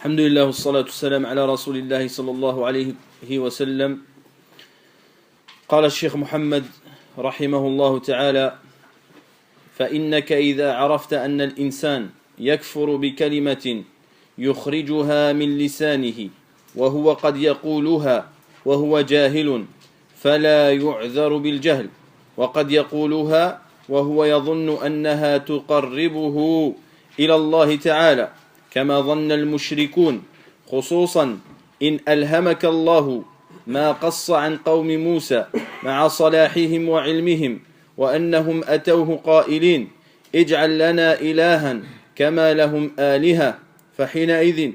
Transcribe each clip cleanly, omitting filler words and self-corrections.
الحمد لله والصلاة والسلام على رسول الله صلى الله عليه وسلم. قال الشيخ محمد رحمه الله تعالى: فإنك إذا عرفت أن الإنسان يكفر بكلمة يخرجها من لسانه وهو قد يقولها وهو جاهل فلا يعذر بالجهل، وقد يقولها وهو يظن أنها تقربه إلى الله تعالى كما ظن المشركون، خصوصا إن ألهمك الله ما قص عن قوم موسى مع صلاحهم وعلمهم وأنهم أتوه قائلين: اجعل لنا إلها كما لهم آلهة، فحينئذ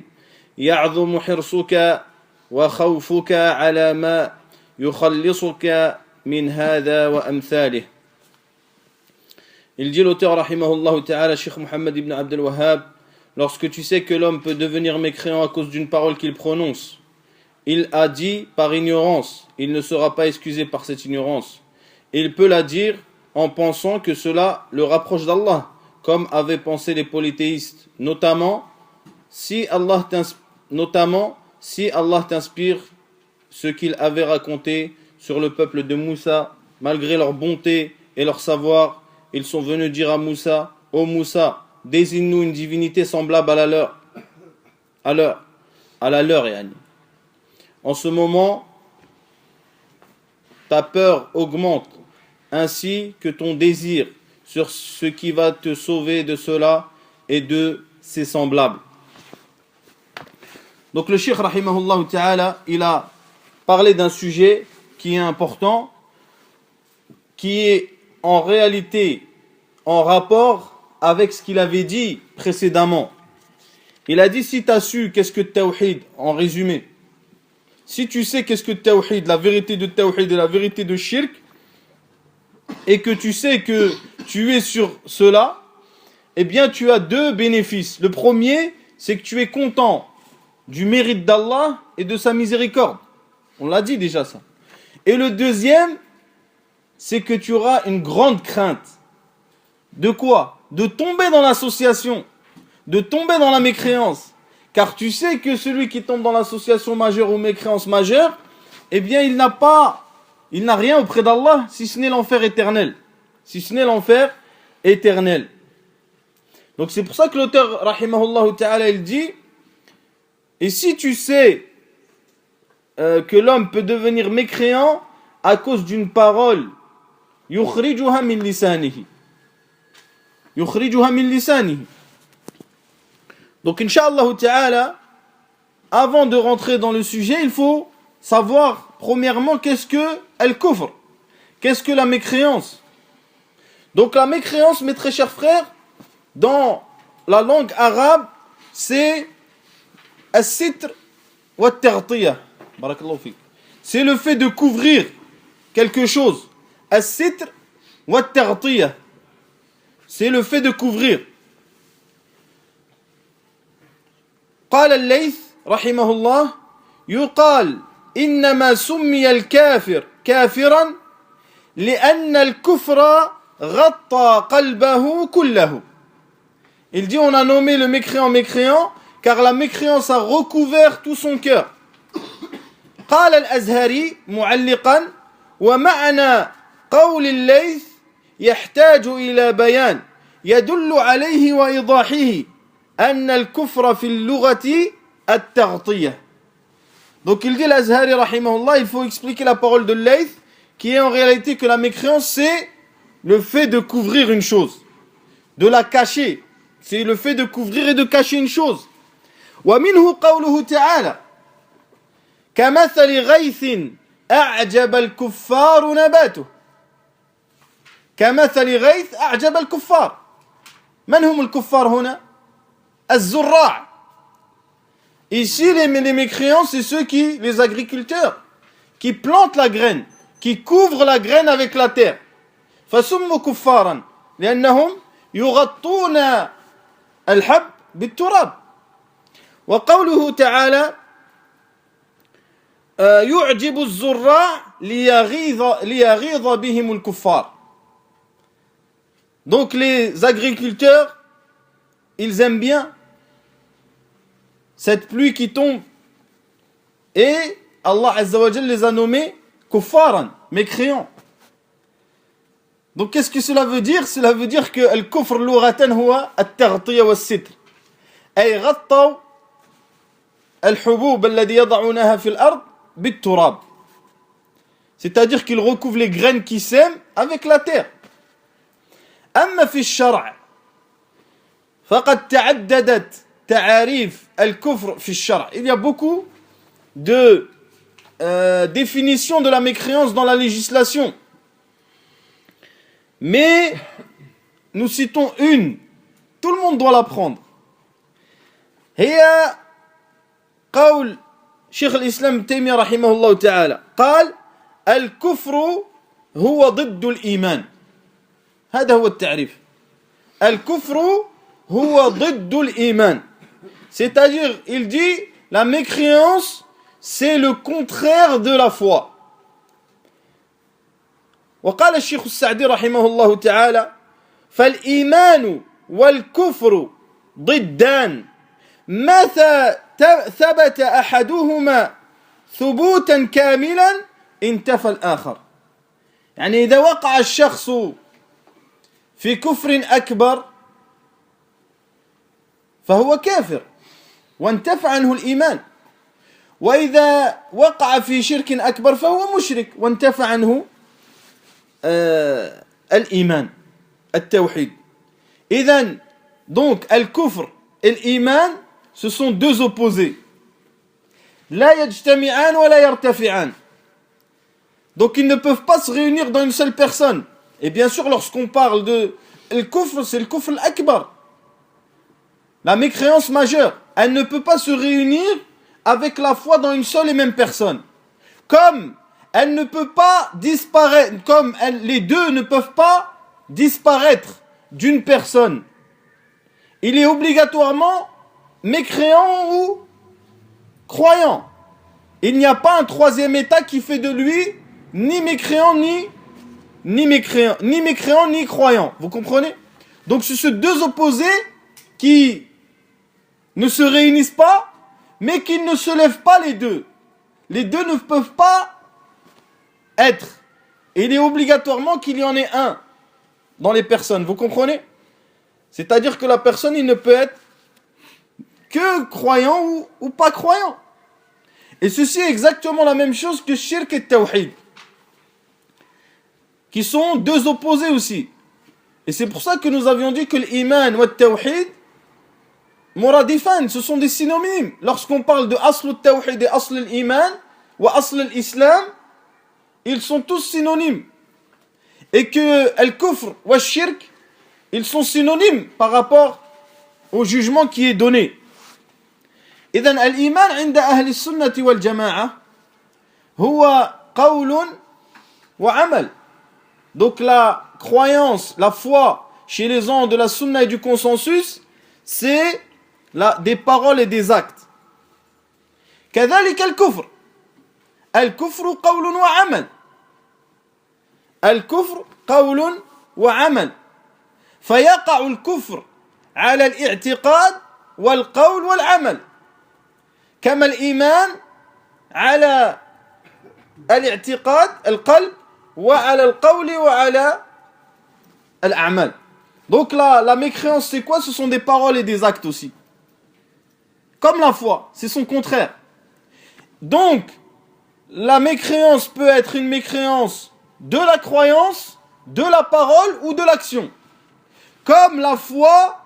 يعظم حرصك وخوفك على ما يخلصك من هذا وأمثاله. Il dit l'auteur rahimahullah ta'ala, Cheikh Mohammed ibn Abdel Wahhab: lorsque tu sais que l'homme peut devenir mécréant à cause d'une parole qu'il prononce, il a dit par ignorance, il ne sera pas excusé par cette ignorance. Il peut la dire en pensant que cela le rapproche d'Allah, comme avaient pensé les polythéistes, notamment si Allah t'inspire ce qu'il avait raconté sur le peuple de Moussa. Malgré leur bonté et leur savoir, ils sont venus dire à Moussa: ô Moussa, désigne-nous une divinité semblable à la leur. En ce moment, ta peur augmente, ainsi que ton désir sur ce qui va te sauver de cela et de ses semblables. Donc le Cheikh rahimahullah ta'ala, il a parlé d'un sujet qui est important, qui est en réalité en rapport avec ce qu'il avait dit précédemment. Il a dit: si tu as su qu'est-ce que Tawhid, en résumé, si tu sais qu'est-ce que Tawhid, la vérité de Tawhid et la vérité de Shirk, et que tu sais que tu es sur cela, eh bien tu as deux bénéfices. Le premier, c'est que tu es content du mérite d'Allah et de sa miséricorde. On l'a dit déjà ça. Et le deuxième, c'est que tu auras une grande crainte. De quoi? De tomber dans l'association, de tomber dans la mécréance. Car tu sais que celui qui tombe dans l'association majeure ou mécréance majeure, eh bien il n'a rien auprès d'Allah, si ce n'est l'enfer éternel. Donc c'est pour ça que l'auteur, rahimahullah ta'ala, il dit: et si tu sais que l'homme peut devenir mécréant à cause d'une parole, yukhrijuha min lisanihi. Donc Inch'Allah ta'ala, avant de rentrer dans le sujet, il faut savoir premièrement qu'est-ce que al-kufr, qu'est-ce que la mécréance. Donc la mécréance, mes très chers frères, dans la langue arabe, c'est as-sitr wa at-taghtiyah. Barakallahu fik. C'est le fait de couvrir quelque chose. As-sitr wa at-taghtiyah. C'est le fait de couvrir. قال الليث رحمه الله: يقال إنما سمي الكافر كافرا لأن الكفر غطى قلبه كله. Il dit: on a nommé le mécréant mécréant car la mécréance a recouvert tout son cœur. قال الأزهري معلقا: ومعنى قول الليث يحتاج إلى بيان يدل عليه وإيضاحه أن الكفر في اللغة التغطية. Donc il dit, l'Azhari rahimahullah, il faut expliquer la parole de Layth, qui est en réalité que la mécréance, c'est le fait de couvrir une chose, de la cacher. C'est le fait de couvrir et de cacher une chose. ومنه قوله تعالى: كمثل غيث أعجب الكفار نباته. كمثل غيث أعجب الكفار. من هم الكفار هنا؟ الزراع. Ici, les mécréants, c'est les agriculteurs, qui plantent la graine, qui couvrent la graine avec la terre. فسموا كفارا لأنهم يغطون الحب بالتراب. وقوله تعالى: يعجب الزراع ليغيظ بهم الكفار. Donc les agriculteurs, ils aiment bien cette pluie qui tombe. Et Allah Azza wa Jal les a nommés kuffaran, mécréants. Donc qu'est-ce que cela veut dire? Cela veut dire que al-kufr lughatan huwa at-taghtiya was-sitr. Ay ghattaw al-hubub alladhi yad'unaha fil ard bit-turab. C'est-à-dire qu'ils recouvrent les graines qui sèment avec la terre. Amma fi ash-shar' faqad ta'addadat ta'arif al-kufr fi ash-shar'. Il y a beaucoup de définitions de la mécréance dans la législation. Mais nous citons une. Tout le monde doit l'apprendre. هي قول شيخ الإسلام ابن تيمية رحمه الله تعالى قال الكفر هو ضد الإيمان. هذا هو التعريف. الكفر هو ضد الإيمان. C'est-à-dire, il dit, la mécréance, c'est le contraire de la foi. وقال الشيخ السعدي رحمه الله تعالى فالإيمان والكفر ضدان متى ثبت أحدهما ثبوتا كاملا انتفى الآخر. يعني إذا وقع الشخص في كفر أكبر فهو كافر وانتفى عنه الإيمان، وإذا وقع في شرك أكبر فهو مشرك وانتفى عنه الإيمان التوحيد. إذن donc al-kufr et l'iman ce sont deux opposés. لا يجتمعان ولا يرتفعان. Donc ils ne peuvent pas se réunir dans une seule personne. Et bien sûr lorsqu'on parle de al-kufr, c'est le kufr al-akbar, la mécréance majeure. Elle ne peut pas se réunir avec la foi dans une seule et même personne. Comme elle ne peut pas disparaître, les deux ne peuvent pas disparaître d'une personne. Il est obligatoirement mécréant ou croyant. Il n'y a pas un troisième état qui fait de lui ni mécréant ni croyant. Vous comprenez? Donc ce sont deux opposés qui ne se réunissent pas, mais qui ne se lèvent pas les deux. Les deux ne peuvent pas être. Et il est obligatoirement qu'il y en ait un dans les personnes. Vous comprenez? C'est-à-dire que la personne, il ne peut être que croyant ou pas croyant. Et ceci est exactement la même chose que shirk et tawhid, qui sont deux opposés aussi. Et c'est pour ça que nous avions dit que l'iman ou le tawhid, muradifan, ce sont des synonymes. Lorsqu'on parle de asl al-tawhid et asl al-iman ou asl al-islam, ils sont tous synonymes. Et que al-kufr ou al-shirk, ils sont synonymes par rapport au jugement qui est donné. إذن الإيمان عند أهل السنة والجماعة هو قول وعمل. Donc la croyance, la foi chez les gens de la sunna et du consensus, c'est des paroles et des actes. كذلك الكفر. الكفر قول وعمل. الكفر قول وعمل. فيقع الكفر على الاعتقاد والقول والعمل. كما الإيمان على الاعتقاد القلب وعلى القول وعلى الأعمال. Donc la mécréance c'est quoi? Ce sont des paroles et des actes aussi. Comme la foi, c'est son contraire. Donc la mécréance peut être une mécréance de la croyance, de la parole ou de l'action. Comme la foi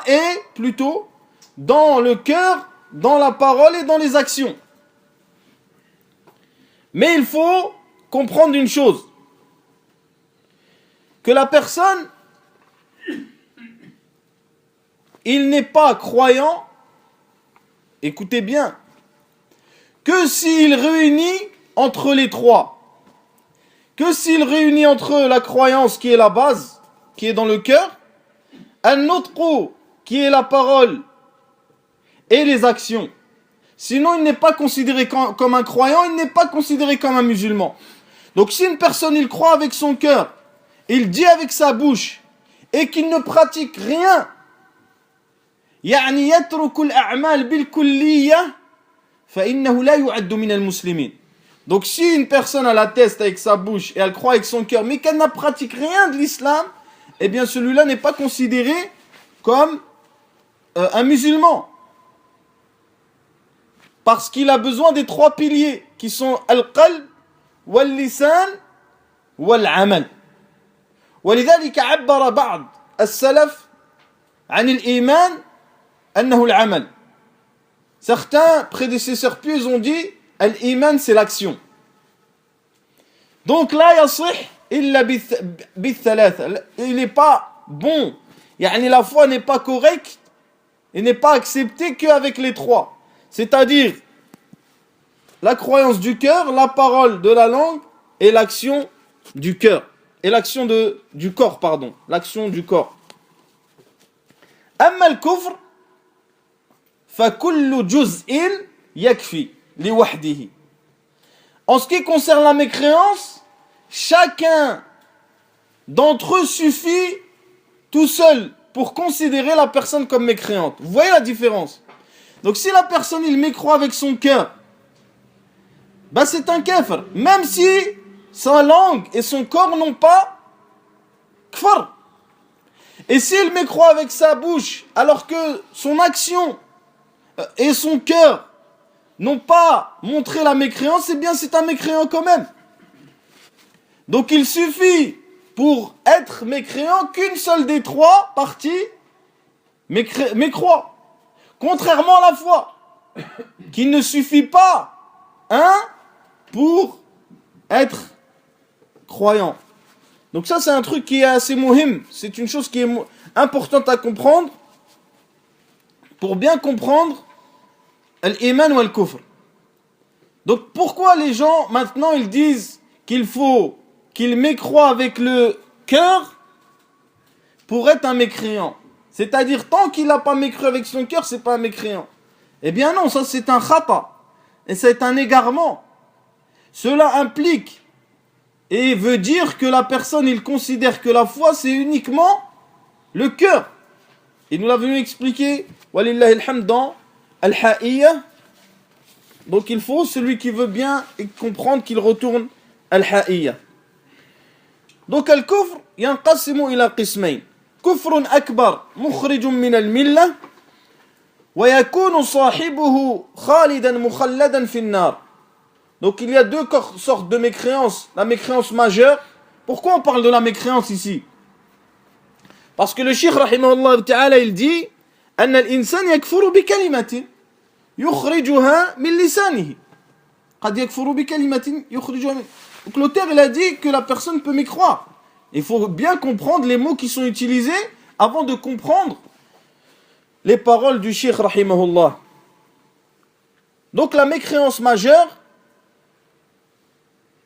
est plutôt dans le cœur, dans la parole et dans les actions. Mais il faut comprendre une chose, que la personne, il n'est pas croyant, écoutez bien, que s'il réunit entre les trois, que s'il réunit entre la croyance qui est la base, qui est dans le cœur, un autre qui est la parole et les actions. Sinon, il n'est pas considéré comme un croyant, il n'est pas considéré comme un musulman. Donc si une personne, il croit avec son cœur, il dit avec sa bouche, et qu'il ne pratique rien, يعني يترك الأعمال بالكلية فإنه لا يعد من المسلمين. Donc si une personne elle atteste avec sa bouche et elle croit avec son cœur mais qu'elle n'a pratique rien de l'islam, eh bien celui-là n'est pas considéré comme un musulman. Parce qu'il a besoin des trois piliers qui sont al-qalb, wal-lisan, wal-amal. ولذلك عبر بعض السلف عن الإيمان أنه العمل. Certains prédécesseurs pieux ont dit al-iman c'est l'action. Donc لا يصح إلا بالثلاثة. Il n'est pas bon. يعني la foi n'est pas correcte et n'est pas acceptée qu'avec les trois. C'est-à-dire la croyance du cœur, la parole de la langue et l'action du cœur. Et l'action du corps, pardon. L'action du corps. أما الكفر فكل جزء يكفي لوحده. En ce qui concerne la mécréance, chacun d'entre eux suffit tout seul pour considérer la personne comme mécréante. Vous voyez la différence? Donc si la personne il mécroit avec son cœur, bah c'est un kafir, même si sa langue et son corps n'ont pas kfar. Et s'il mécroit avec sa bouche, alors que son action et son cœur n'ont pas montré la mécréance, eh bien c'est un mécréant quand même. Donc il suffit pour être mécréant qu'une seule des trois parties mécroit. Contrairement à la foi, qui ne suffit pas, pour être croyant. Donc ça c'est un truc qui est assez muhim, c'est une chose qui est importante à comprendre pour bien comprendre l'iman ou al-kufr. Donc pourquoi les gens maintenant ils disent qu'il faut qu'ils mécroient avec le cœur pour être un mécréant? C'est-à-dire tant qu'il n'a pas mécru avec son cœur, c'est pas un mécréant. Eh bien non, ça c'est un khata et c'est un égarement. Cela implique et veut dire que la personne, il considère que la foi, c'est uniquement le cœur. Et nous l'avons expliqué, walillahi alhamd, dans Al-Ha'iyya. Donc il faut, celui qui veut bien comprendre, qu'il retourne Al-Ha'iyya. Donc al-kufr, yanqasimu ila qismayn. كفر أكبر مخرج من الملة ويكون صاحبه خالدا مخلدا في النار. Donc il y a deux sortes de mécréance. La mécréance majeure. Pourquoi on parle de la mécréance ici? Parce que le Cheikh rahimahullah ta'ala il dit أن الإنسان يكفر بكلمة يخرجها من لسانه. قد يكفر بكلمة يخرجها من. Donc l'auteur il a dit que la personne peut mécroire. Il faut bien comprendre les mots qui sont utilisés avant de comprendre les paroles du Cheikh rahimahullah. Donc la mécréance majeure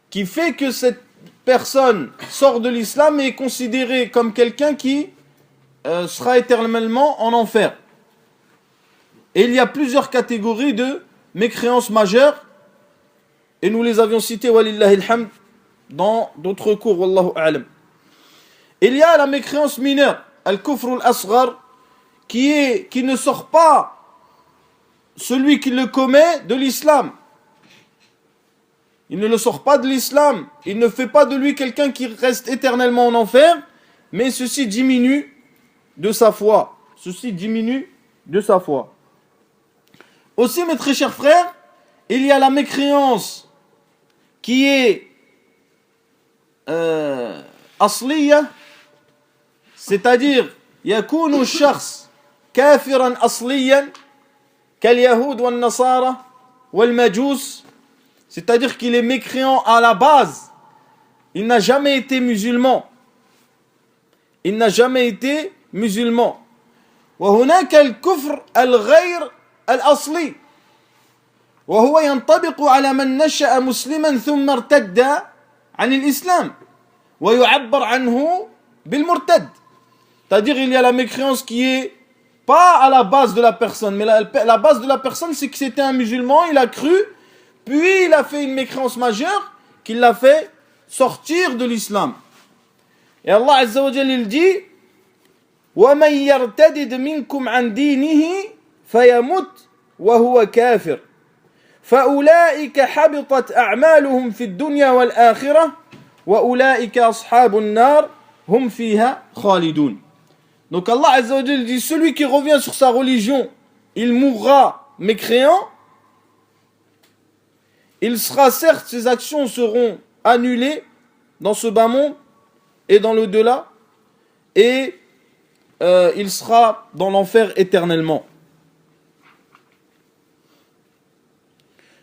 qui fait que cette personne sort de l'islam et est considérée comme quelqu'un qui sera éternellement en enfer. Et il y a plusieurs catégories de mécréance majeure et nous les avions citées walillahi alhamd dans d'autres cours wallahu a'lam. Il y a la mécréance mineure, al-kufr al-asghar, qui ne sort pas celui qui le commet de l'islam. Il ne le sort pas de l'islam, il ne fait pas de lui quelqu'un qui reste éternellement en enfer, mais ceci diminue de sa foi. Ceci diminue de sa foi. Aussi, mes très chers frères, il y a la mécréance qui est asliya, c'est-à-dire يكون الشخص كافرا أصليا كاليهود والنصارى والمجوس, c'est-à-dire qu'il est mécréant à la base, il n'a jamais été musulman, il n'a jamais été musulman. وهناك الكفر الغير الأصلي وهو ينطبق على من نشأ مسلما ثم ارتد عن الإسلام ويعبر عنه بالمرتد. C'est-à-dire il y a la mécréance qui est pas à la base de la personne, mais la base de la personne c'est que c'était un musulman, il a cru, puis il a fait une mécréance majeure qui l'a fait sortir de l'islam. Et Allah Azza wa Jalla il dit ومن يرتدد منكم عن دينه فيمت وهو كافر فأولئك حبطت أعمالهم في الدنيا والآخرة وأولئك أصحاب النار هم فيها خالدون. Donc Allah Azza wa Jalla dit, celui qui revient sur sa religion, il mourra mécréant. Il sera certes, ses actions seront annulées dans ce bas monde et dans l'au-delà, et il sera dans l'enfer éternellement.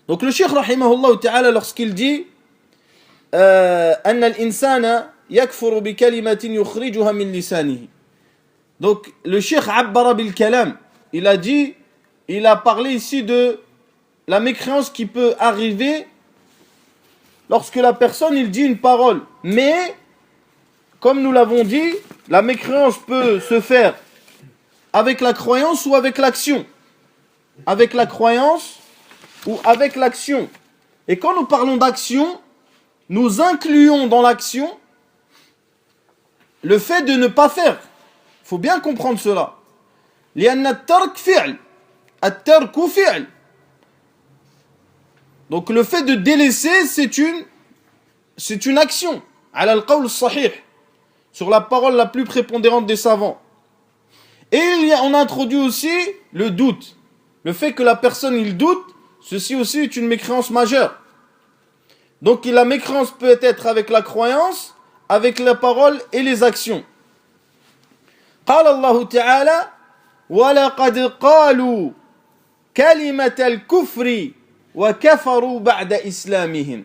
Donc le Cheikh rahimahullah ta'ala, lorsqu'il dit أن الإنسان يكفر بكلمة يخرجها من لسانه. Donc le Cheikh عبر بالكلام, il a parlé ici de la mécréance qui peut arriver lorsque la personne il dit une parole. Mais comme nous l'avons dit, la mécréance peut se faire avec la croyance ou avec l'action. Avec la croyance ou avec l'action. Et quand nous parlons d'action, nous incluons dans l'action le fait de ne pas faire. Il faut bien comprendre cela. لأن الترك فعل. الترك فعل. Donc le fait de délaisser, c'est une action. على القول الصحيح. Sur la parole la plus prépondérante des savants. Et on introduit aussi le doute. Le fait que la personne il doute, ceci aussi est une mécréance majeure. Donc la mécréance peut être avec la croyance, avec la parole et les actions. قال الله تعالى ولقد قالوا كلمة الكفر وكفروا بعد إسلامهم.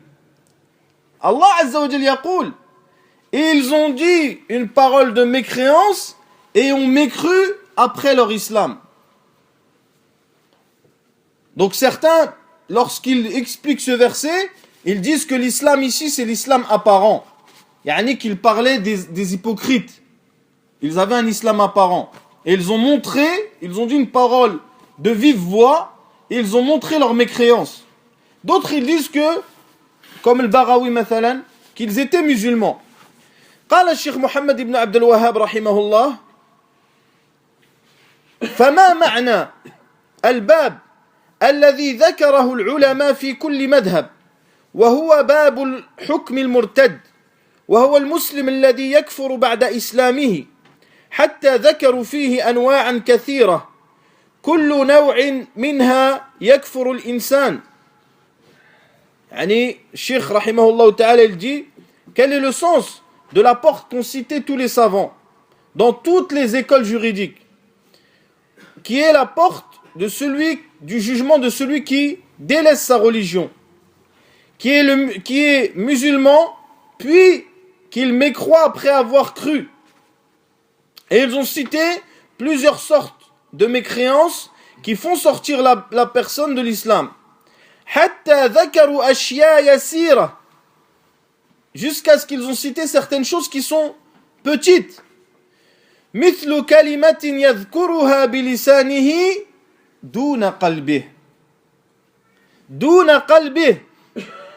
Allah Azza wa Jalla يقول, ils ont dit une parole de mécréance et ont mécru après leur islam. Donc certains, lorsqu'ils expliquent ce verset, ils disent que l'islam ici c'est l'islam apparent. Yani qu'ils parlaient des hypocrites. Ils avaient un islam apparent. Et ils ont dit une parole de vive voix, et ils ont montré leur mécréance. D'autres ils disent que, comme le Barawi mathalan, qu'ils étaient musulmans. قال الشيخ محمد بن عبد الوهاب رحمه الله فما معنى الباب الذي ذكره العلماء في كل مذهب وهو باب الحكم المرتد وهو المسلم الذي يكفر بعد إسلامه حتى ذكروا فيه أنواعا كثيرة كل نوع منها يكفر الإنسان. يعني الشيخ رحمه الله تعالى il dit, quel est le sens de la porte qu'ont cité tous les savants dans toutes les écoles juridiques, qui est la porte du jugement de celui qui délaisse sa religion, qui est musulman, puis qu'il mécroit après avoir cru. Et ils ont cité plusieurs sortes de mécréances qui font sortir la personne de l'islam. حتى ذكروا أشياء يسيرة, jusqu'à ce qu'ils ont cité certaines choses qui sont petites. مثل كلمة يذكرها بلسانه دون قلبه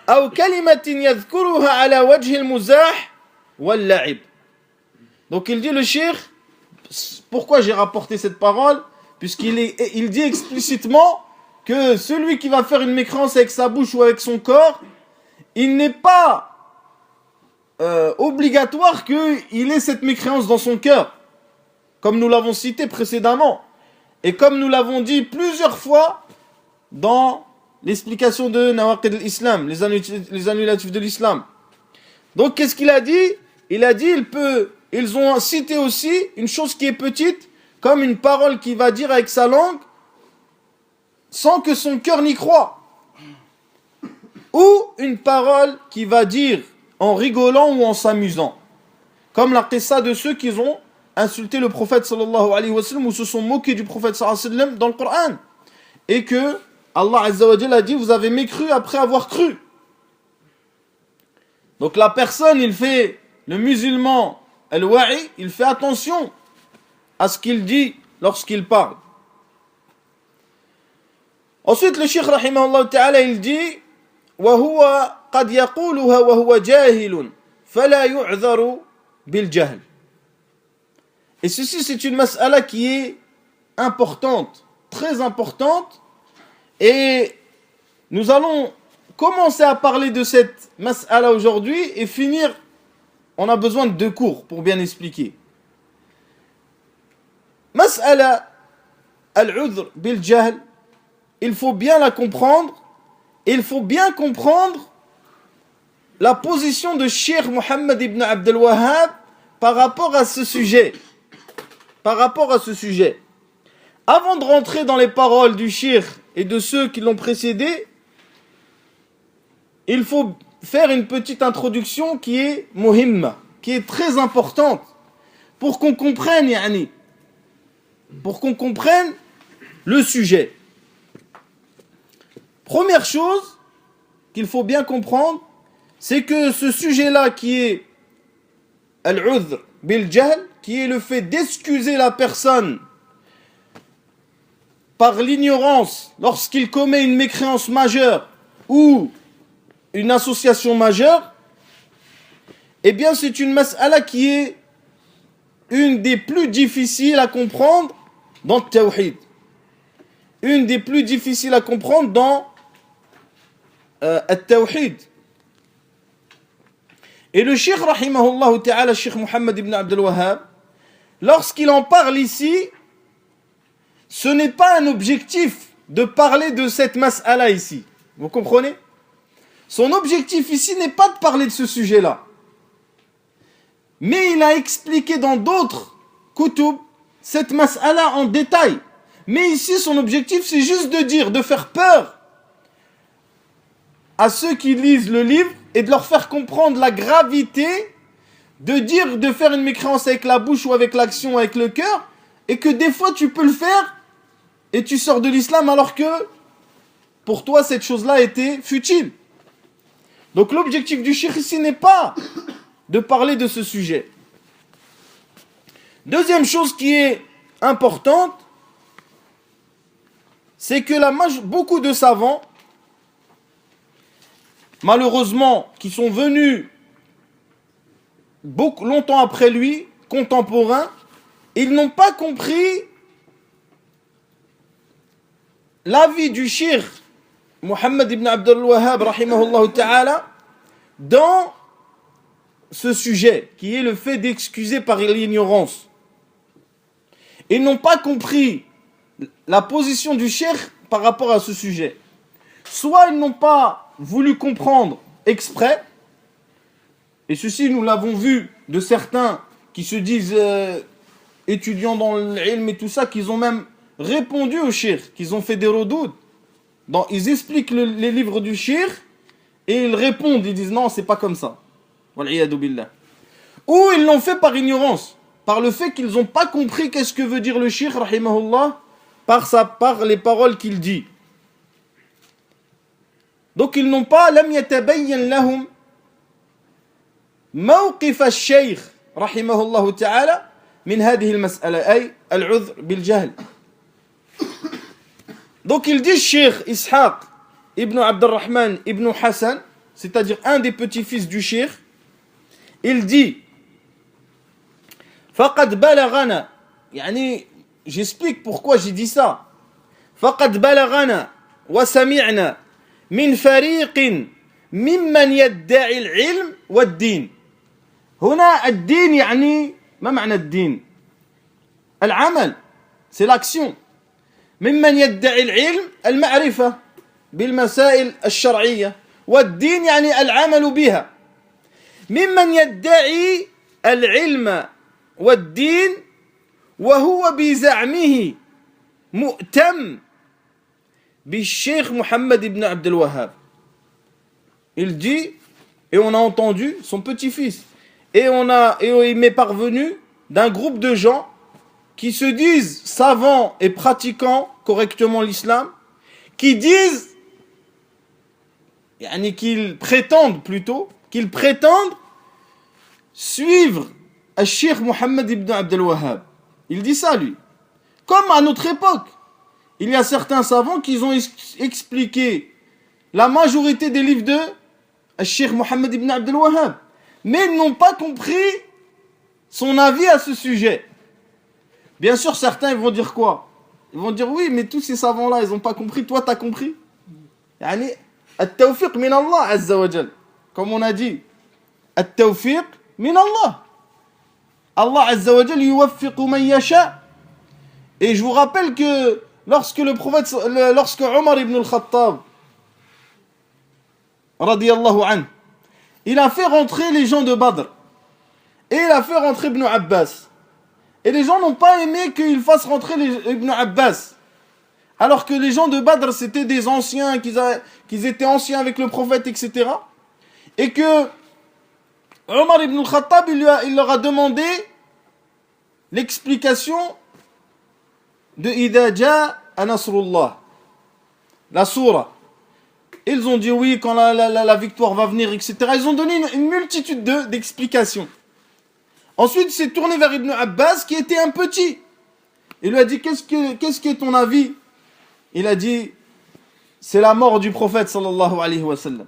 أو كلمة يذكرها على وجه المزاح واللعب. Donc il dit le cheikh, pourquoi j'ai rapporté cette parole? Puisqu'il dit explicitement que celui qui va faire une mécréance avec sa bouche ou avec son corps, il n'est pas obligatoire qu'il ait cette mécréance dans son cœur, comme nous l'avons cité précédemment, et comme nous l'avons dit plusieurs fois dans l'explication de Nawaqid al-Islam, les annulatifs de l'islam. Donc qu'est-ce qu'il a dit? Il a dit ils ont cité aussi une chose qui est petite, comme une parole qu'il va dire avec sa langue sans que son cœur n'y croit, ou une parole qu'il va dire en rigolant ou en s'amusant, comme la qissa de ceux qui ont insulté le prophète sallallahu alayhi wa sallam ou se sont moqués du prophète sallallahu alayhi wa sallam dans le Coran, et que Allah Azza wa Jalla a dit vous avez mécru après avoir cru. Donc la personne, le musulman al-wa'i, il fait attention à ce qu'il dit lorsqu'il parle. Ensuite le cheikh rahimahullah ta'ala il dit وهو قد يقولها وهو جاهل فلا يعذر بالجهل. Et ceci, c'est une mas'ala qui est importante, très importante. Et nous allons commencer à parler de cette mas'ala aujourd'hui et finir. On a besoin de 2 cours pour bien expliquer. Mas'ala al-udhr bil-jahl, il faut bien la comprendre. Il faut bien comprendre la position de Cheikh Mohammed ibn Abdel Wahhab par rapport à ce sujet. Avant de rentrer dans les paroles du Cheikh et de ceux qui l'ont précédé, il faut faire une petite introduction qui est muhimma, qui est très importante pour qu'on comprenne, pour qu'on comprenne le sujet. Première chose qu'il faut bien comprendre, c'est que ce sujet-là qui est al-udhr bil-jahl, qui est le fait d'excuser la personne par l'ignorance lorsqu'il commet une mécréance majeure ou une association majeure, eh bien c'est une mas'ala qui est une des plus difficiles à comprendre dans le tawhid. Une des plus difficiles à comprendre dans al-tawhid. Et le Cheikh rahimahullah ta'ala, Cheikh Mohammed ibn Abdel Wahhab, lorsqu'il en parle ici, ce n'est pas un objectif de parler de cette mas'ala ici. Vous comprenez? Son objectif ici n'est pas de parler de ce sujet-là. Mais il a expliqué dans d'autres kutub cette mas'ala en détail. Mais ici, son objectif, c'est juste de dire, de faire peur à ceux qui lisent le livre et de leur faire comprendre la gravité de dire, de faire une mécréance avec la bouche ou avec l'action, avec le cœur, et que des fois tu peux le faire et tu sors de l'islam alors que pour toi cette chose-là était futile. Donc l'objectif du cheikh ici n'est pas de parler de ce sujet. Deuxième chose qui est importante, c'est que beaucoup de savants, malheureusement, qui sont venus longtemps après lui, contemporains, ils n'ont pas compris l'avis du cheikh Mohammed ibn Abdel Wahhab rahimahullah ta'ala dans ce sujet, qui est le fait d'excuser par l'ignorance. Ils n'ont pas compris la position du cheikh par rapport à ce sujet. Soit ils n'ont pas voulu comprendre exprès, et ceci nous l'avons vu de certains qui se disent étudiants dans l'ilm et tout ça, qu'ils ont même répondu au cheikh, qu'ils ont fait des redoutes. Ils expliquent les livres du cheikh et ils répondent, ils disent non, c'est pas comme ça. Wal'iyadu billah. Ou ils l'ont fait par ignorance, par le fait qu'ils n'ont pas compris qu'est-ce que veut dire le cheikh rahimahullah par les paroles qu'il dit. Donc ils n'ont pas lam yatabayyan lahum موقف الشيخ رحمه الله تعالى من هذه المسألة أي العذر بالجهل. Donc il dit Cheikh Ishaq ibn Abdurrahman ibn Hassan, c'est-à-dire un des petits-fils du Cheikh, il dit فقد بلغنا, j'explique pourquoi j'ai dit ça. فقد بلغنا وسمعنا من فريق ممن يدعي العلم والدين. هنا الدين ما معنى الدين؟ العمل, c'est l'action. ممن يدعي العلم المعرفة بالمسائل الشرعية, والدين العمل بها. ممن يدعي العلم والدين وهو بزعمه مؤتم بالشيخ محمد بن عبد الوهاب. Il dit, et on a entendu son petit-fils, et il m'est parvenu d'un groupe de gens qui se disent savants et pratiquant correctement l'islam, qui disent, qu'ils prétendent suivre le Cheikh Mohammed ibn Abdel Wahhab. Il dit ça, lui. Comme à notre époque, il y a certains savants qui ont expliqué la majorité des livres de Cheikh Mohammed ibn Abdel Wahhab, mais ils n'ont pas compris son avis à ce sujet. Bien sûr, certains ils vont dire quoi? Ils vont dire oui, mais tous ces savants-là, ils n'ont pas compris. Toi, tu as compris? Yani, at-tawfiq min Allah azza wa jal. Comme on a dit, at-tawfiq min Allah. Allah azza wa jal yuwaffiqu man yasha. Et je vous rappelle que lorsque lorsque Omar ibn al-Khattab, radiyallahu anhu, il a fait rentrer les gens de Badr. Et il a fait rentrer Ibn Abbas. Et les gens n'ont pas aimé qu'il fasse rentrer Ibn Abbas. Alors que les gens de Badr, c'était des anciens, qu'ils étaient anciens avec le prophète, etc. Et que Omar ibn al-Khattab, il leur a demandé l'explication de Idha ja'a Nasrullah, la sourate. Ils ont dit oui, quand la victoire va venir, etc. Ils ont donné une multitude d'explications. Ensuite, il s'est tourné vers Ibn Abbas, qui était un petit. Il lui a dit, qu'est-ce qui est ton avis? Il a dit, c'est la mort du prophète, sallallahu alayhi wa sallam.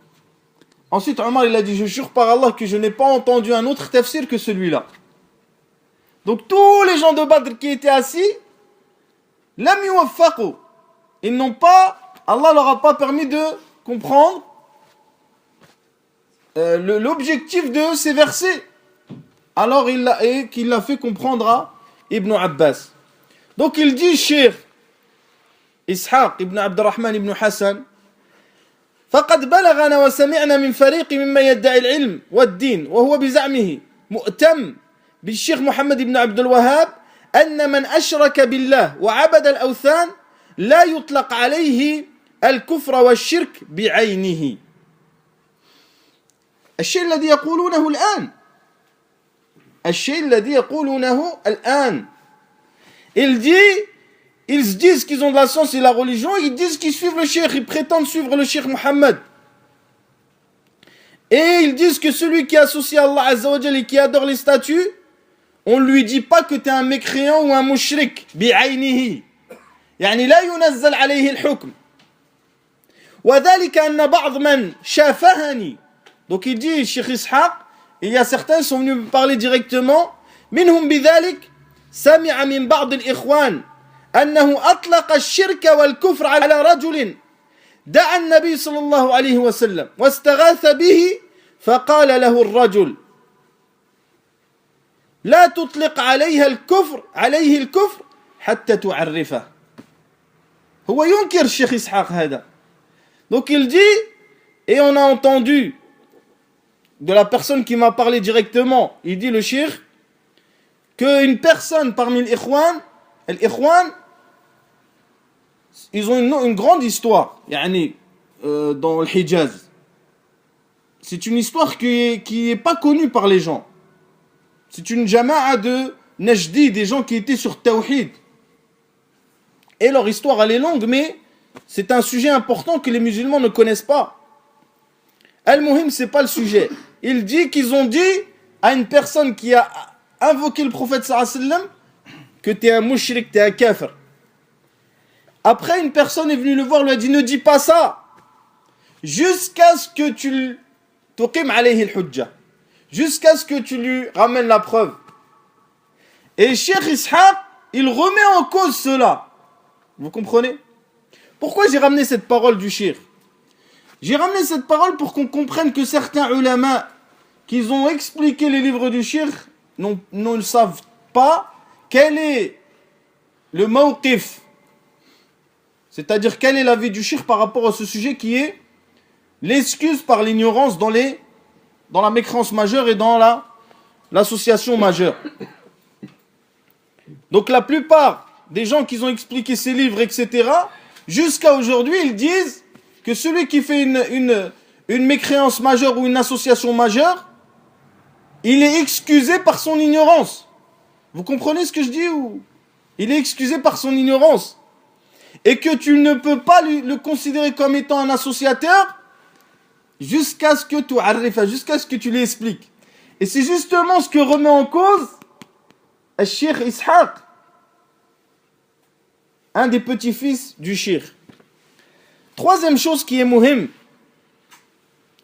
Ensuite, Omar, il a dit, je jure par Allah que je n'ai pas entendu un autre tafsir que celui-là. Donc, tous les gens de Badr qui étaient assis, lam yuwaffaqu. Ils n'ont pas, Allah leur a pas permis de comprendre l'objectif de ces versets. Alors qu'il l'a fait comprendre à Ibn Abbas. Donc il dit, Cheikh Ishaq ibn Abdurrahman ibn Hassan, فقد بلغنا وسمعنا من فريق مما يدعي العلم والدين وهو بزعمه مؤتم بالشيخ محمد بن عبد الوهاب أن من أشرك بالله وعبد الأوثان لا يطلق عليه الكفر والشرك بعينه. الشيء الذي يقولونه الآن ils se disent qu'ils ont de la science et la religion, ils disent qu'ils suivent le cheikh, ils prétendent suivre le cheikh Mohammed. Et ils disent que celui qui associe Allah Azza wa Jal et qui adore les statues, on ne lui dit pas que tu es un mécréant ou un mushrik, bi'aynihi. يعني لا ينزل عليه الحكم. وذلك أن بعض من شافهني. Donc il dit, Cheikh Ishaq, il y a certains qui sont venus me parler directement. منهم بذلك سمع من بعض الإخوان أنه أطلق الشرك والكفر على رجل دعا النبي صلى الله عليه وسلم واستغاث به فقال له الرجل لا تطلق عليه الكفر حتى تعرفه. هو ينكر الشيخ إسحاق هذا. Donc il dit, et on a entendu de la personne qui m'a parlé directement, il dit le cheikh, qu'une personne parmi les ikhwan, ils ont une grande histoire, dans le Hijaz. C'est une histoire qui est pas connue par les gens. C'est une jama'a de Najdi, des gens qui étaient sur Tawhid. Et leur histoire, elle est longue, mais c'est un sujet important que les musulmans ne connaissent pas. Al-Muhim, c'est pas le sujet. Il dit qu'ils ont dit à une personne qui a invoqué le prophète sallallahu alayhi wa sallam que tu es un mushrik, tu es un kafir. Après, une personne est venue le voir, lui a dit ne dis pas ça jusqu'à ce que tu tuqim alayhi al-hujja, jusqu'à ce que tu lui ramènes la preuve. Et Cheikh Ishaq, il remet en cause cela. Vous comprenez? Pourquoi j'ai ramené cette parole du cheikh? J'ai ramené cette parole pour qu'on comprenne que certains ulama qui ont expliqué les livres du cheikh ne savent pas quel est le mawqif, c'est-à-dire quel est l'avis du cheikh par rapport à ce sujet qui est l'excuse par l'ignorance dans la mécréance majeure et dans l'association majeure. Donc la plupart des gens qui ont expliqué ces livres, etc., jusqu'à aujourd'hui, ils disent que celui qui fait une mécréance majeure ou une association majeure, il est excusé par son ignorance. Vous comprenez ce que je dis ou? Il est excusé par son ignorance. Et que tu ne peux pas le considérer comme étant un associateur jusqu'à ce que tu lui expliques. Et c'est justement ce que remet en cause le Cheikh Ishaq, un des petits-fils du cheikh. Troisième chose qui est muhim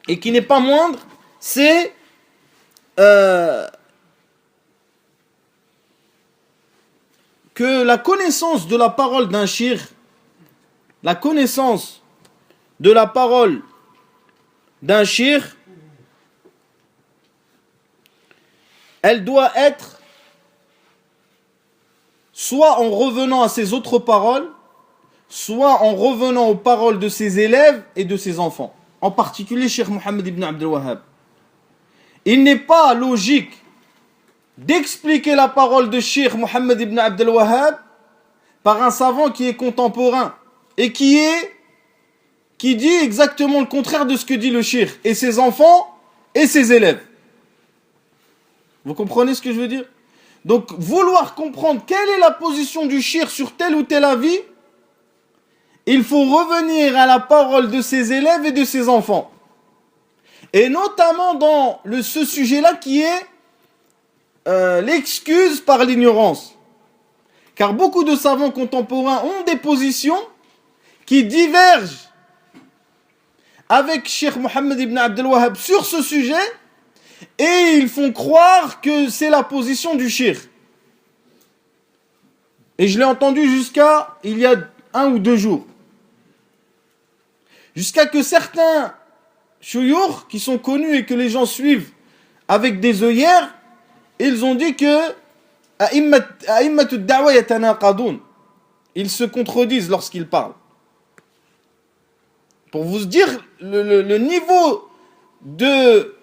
et qui n'est pas moindre, c'est que la connaissance de la parole d'un shir, la connaissance de la parole d'un shir, elle doit être soit en revenant à ses autres paroles, soit en revenant aux paroles de ses élèves et de ses enfants. En particulier Cheikh Mohammed ibn Abdel Wahhab. Il n'est pas logique d'expliquer la parole de Cheikh Mohammed ibn Abdel Wahhab par un savant qui est contemporain et qui dit exactement le contraire de ce que dit le Cheikh et ses enfants et ses élèves. Vous comprenez ce que je veux dire? Donc, vouloir comprendre quelle est la position du Cheikh sur tel ou tel avis, il faut revenir à la parole de ses élèves et de ses enfants. Et notamment dans ce sujet-là qui est l'excuse par l'ignorance. Car beaucoup de savants contemporains ont des positions qui divergent avec Cheikh Mohammed ibn Abdel Wahhab sur ce sujet, et ils font croire que c'est la position du Cheikh. Et je l'ai entendu jusqu'à il y a 1 ou 2 jours. Jusqu'à que certains chouyours qui sont connus et que les gens suivent avec des œillères, ils ont dit que ils se contredisent lorsqu'ils parlent. Pour vous dire le niveau de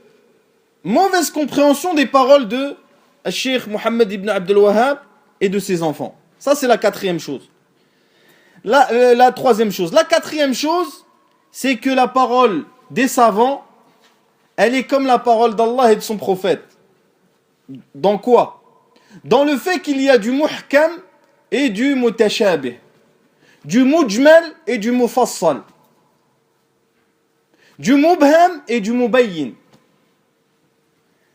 mauvaise compréhension des paroles de Cheikh Mohammed ibn Abdel Wahhab et de ses enfants. Ça, c'est la 4e chose. La 3e chose. La 4e chose, c'est que la parole des savants, elle est comme la parole d'Allah et de son prophète. Dans quoi? Dans le fait qu'il y a du muhkam et du mutashabih, du mujmal et du mufassal, du mubham et du mubayyin.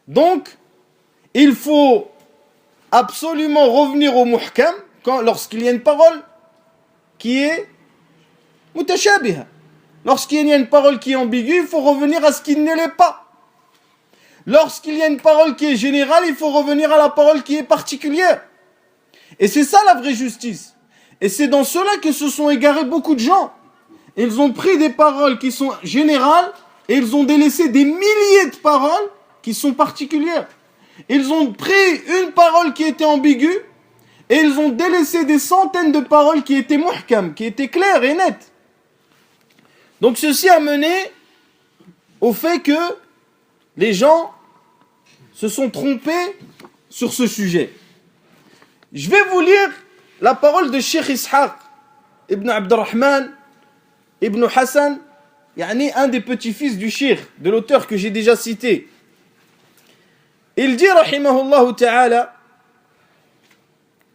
Donc, il faut absolument revenir au muhkam lorsqu'il y a une parole qui est mutashabiha. Lorsqu'il y a une parole qui est ambiguë, il faut revenir à ce qui ne l'est pas. Lorsqu'il y a une parole qui est générale, il faut revenir à la parole qui est particulière. Et c'est ça la vraie justice. Et c'est dans cela que se sont égarés beaucoup de gens. Ils ont pris des paroles qui sont générales et ils ont délaissé des milliers de paroles qui sont particulières. Ils ont pris une parole qui était ambiguë et ils ont délaissé des centaines de paroles qui étaient muhkam, qui étaient claires et nettes. Donc ceci a mené au fait que les gens se sont trompés sur ce sujet. Je vais vous lire la parole de Cheikh Ishaq ibn Abdurrahman ibn Hassan, un des petits-fils du Cheikh, de l'auteur que j'ai déjà cité. Il dit, rahimahullah ta'ala,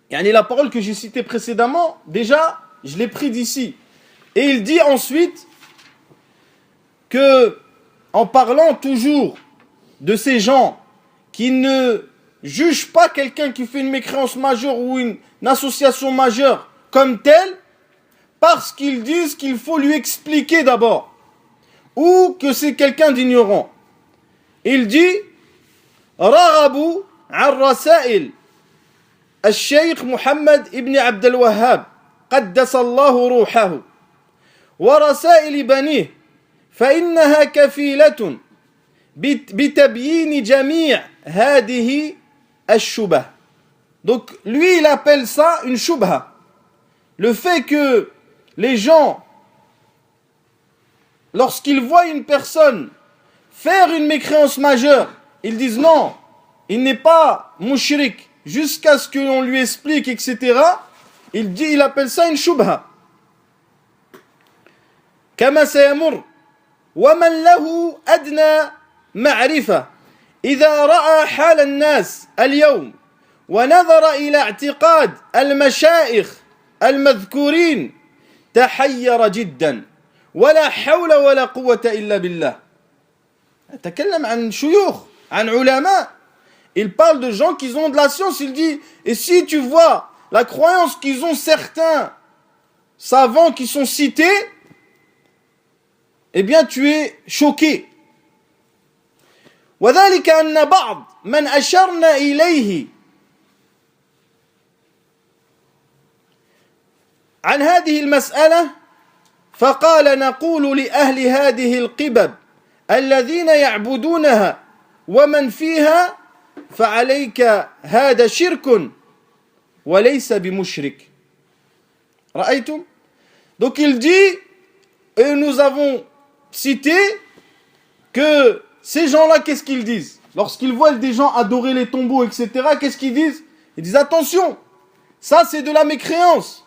la parole que j'ai citée précédemment, déjà, je l'ai pris d'ici. Et il dit ensuite que, en parlant toujours de ces gens qui ne jugent pas quelqu'un qui fait une mécréance majeure ou une association majeure comme telle, parce qu'ils disent qu'il faut lui expliquer d'abord, ou que c'est quelqu'un d'ignorant. Il dit رغبوا عن رسائل الشيخ محمد ابن عبد الوهاب قدس الله روحه ورسائل بنيه فإنها كفيلة بتبيين جميع هذه الشبه. Donc lui il appelle ça une shubha. Le fait que les gens, lorsqu'ils voient une personne faire une mécréance majeure, ils disent non, il n'est pas mushrik, jusqu'à ce que l'on lui explique, etc. Il appelle ça une shubha. كما سيمر ومن له أدنى معرفة إذا رأى حال الناس اليوم ونظر إلى اعتقاد المشايخ المذكورين تحير جدا ولا حول ولا قوة إلا بالله. أتكلم عن شيوخ عن علماء. Il parle de gens qui ont de la science. Il dit, et si tu vois la croyance qu'ils ont certains savants qui sont cités, eh bien tu es choqué. وذلك أن بعض من أشرنا إليه عن هذه المسألة فقال نقول لأهل هذه القبب الذين يعبدونها ومن فيها فعليك هذا شرك وليس بمشرك. رأيتم؟ Donc il dit, et nous avons cité que ces gens-là, qu'est-ce qu'ils disent? Lorsqu'ils voient des gens adorer les tombeaux, etc., qu'est-ce qu'ils disent? Ils disent attention, ça c'est de la mécréance,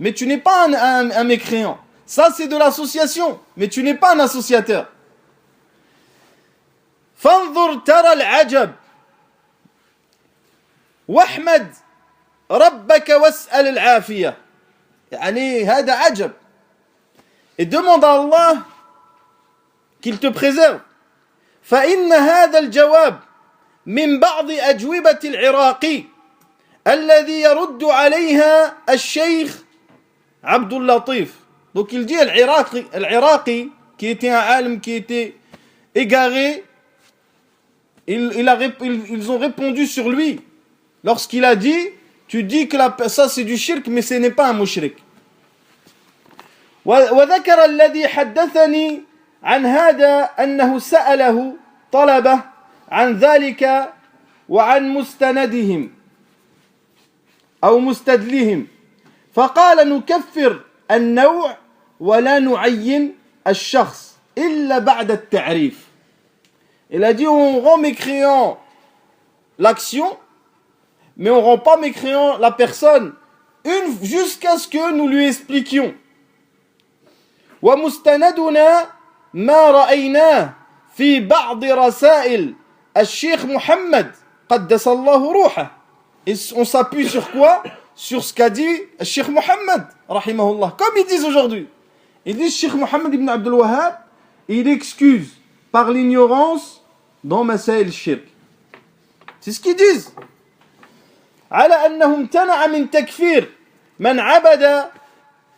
mais tu n'es pas un mécréant. Ça c'est de l'association, mais tu n'es pas un associateur. فانظر ترى العجب واحمد ربك واسأل العافية. يعني هذا عجب. Et demande à Allah qu'il te préserve. فإن هذا الجواب من بعض أجوبة العراقي الذي يرد عليها الشيخ عبد اللطيف. Donc il dit l'Iraqi qui était un alim qui était égaré, ils ont répondu sur lui lorsqu'il a dit tu dis que ça c'est du shirk mais ce n'est pas un mushrik. وذكر الذي حدثني عن هذا أنه سأله طلبة عن ذلك وعن مستندهم أو مستدلهم فقال نكفر النوع ولا نعين الشخص إلا بعد التعريف. Il a dit on rend mécréant l'action mais on rend pas mécréant la personne jusqu'à ce que nous lui expliquions. ومستندنا ما رأيناه في بعض رسائل الشيخ محمد قدس الله روحه. Et on s'appuie sur quoi? Sur ce qu'a dit le Cheikh Mohammed rahimahullah. Comme ils disent aujourd'hui, ils disent Cheikh Mohammed ibn Abdul Wahhab, il excuse par l'ignorance dans Masail Shirk. C'est ce qu'ils disent. على أنه امتنع من تكفير من عبد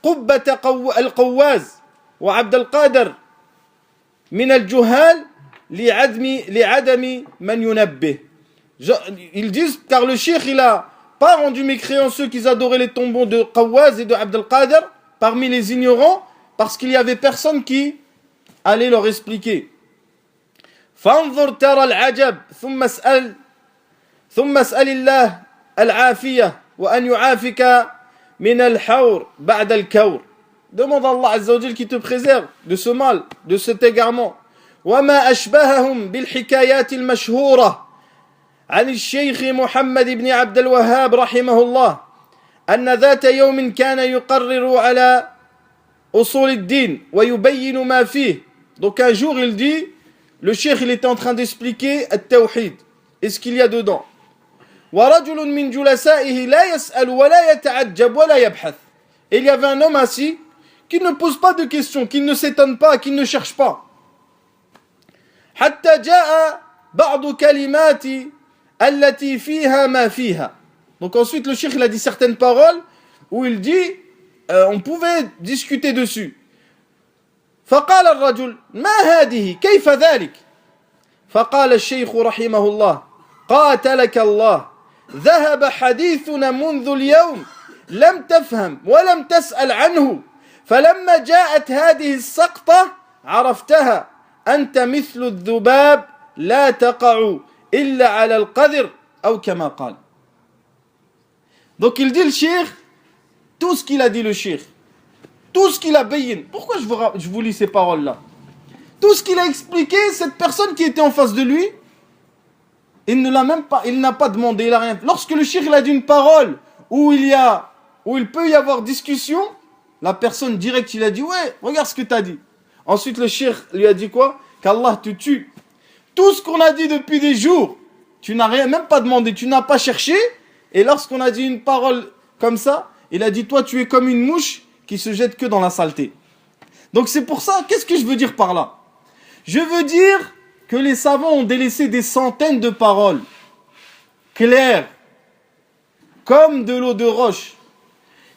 قبة القواز وعبد القادر من الجهال لعدم من ينبه. Ils disent car le cheikh il a pas rendu mécréants ceux qui adoraient les tombeaux de Qawwaz et de Abd al-Qadir parmi les ignorants parce qu'il y avait personne qui allait leur expliquer. فانظر ترى العجب ثم اسأل الله العافية وأن يعافك من الحور بعد الكور. Demande à Allah Azza wa Jal qui te préserve de ce mal, de cet égarement. وما أشبههم بالحكايات المشهورة عن الشيخ محمد بن عبد الوهاب رحمه الله أن ذات يوم كان يقرر على أصول الدين ويبين ما فيه. Donc un jour il dit, le cheikh il était en train d'expliquer التوحيد et ce qu'il y a dedans. ورجل من جلسائه لا يسأل ولا يتعجب ولا يبحث. Et il y avait un homme assis qui ne pose pas de questions, qui ne s'étonne pas, qui ne cherche pas. حتى جاء بعض كلمات التي فيها ما فيها. Donc ensuite le cheikh il a dit certaines paroles où il dit on pouvait discuter dessus. فقال الرجل ما هذه كيف ذلك. فقال الشيخ رحمه الله قاتلك الله ذهب حديثنا منذ اليوم لم تفهم ولم تسأل عنه فلما جاءت هذه السقطة عرفتها أنت مثل الذباب لا تقع إلا على القدر أو كما قال. Donc il dit le cheikh tout ce qu'il a dit le cheikh, tout ce qu'il a bayin. Pourquoi je vous lis ces paroles là? Tout ce qu'il a expliqué, cette personne qui était en face de lui, il ne l'a même pas, il n'a pas demandé, il a rien. Lorsque le cheikh il a dit une parole où il peut y avoir discussion, la personne direct il a dit ouais, regarde ce que tu as dit. Ensuite le cheikh lui a dit quoi? Qu'Allah te tue. Tout ce qu'on a dit depuis des jours, tu n'as rien, même pas demandé, tu n'as pas cherché. Et lorsqu'on a dit une parole comme ça, il a dit toi tu es comme une mouche qui se jette que dans la saleté. Donc c'est pour ça, qu'est-ce que je veux dire par là? Je veux dire que les savants ont délaissé des centaines de paroles claires, comme de l'eau de roche,